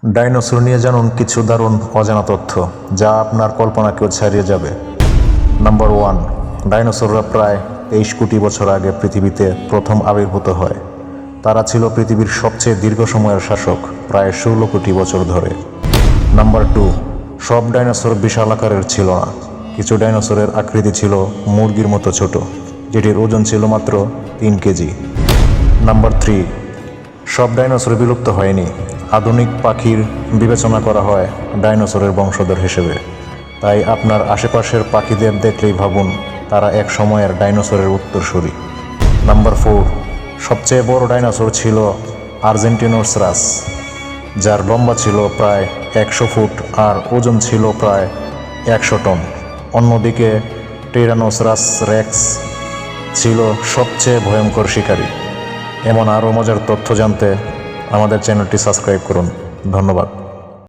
Dinosaur নিয়ে জানুন কিছু দারুণ অজানা তথ্য যা আপনার কল্পনাকেও ছাড়িয়ে যাবে। নাম্বার 1, ডাইনোসররা প্রায় 23 কোটি বছর আগে পৃথিবীতে প্রথম আবির্ভূত হয়। তারা ছিল পৃথিবীর সবচেয়ে দীর্ঘ সময়ের শাসক, প্রায় 16 কোটি বছর ধরে। নাম্বার 2, সব ডাইনোসর বিশাল আকারের ছিল না। কিছু ডাইনোসরের আকৃতি ছিল মুরগির মতো ছোট, যেটির ওজন ছিল মাত্র 3 কেজি। নাম্বার 3, সব ডাইনোসর বিলুপ্ত হয়নি। আধুনিক পাখির বিবেচনা করা হয় ডাইনোসরের বংশধর হিসেবে। তাই আপনার আশেপাশের পাখিদের দেখলেই ভাবুন তারা এক সময়ের ডাইনোসরের উত্তরসূরি। নাম্বার 4, সবচেয়ে বড় ডাইনোসর ছিল আর্জেন্টিনোসরাস, যার লম্বা ছিল প্রায় 100 ফুট আর ওজন ছিল প্রায় 100 টন। অন্যদিকে টিরানোসরাস রেক্স ছিল সবচেয়ে ভয়ঙ্কর শিকারী। এমন আরও মজার তথ্য জানতে আমাদের চ্যানেলটি সাবস্ক্রাইব করুন। ধন্যবাদ।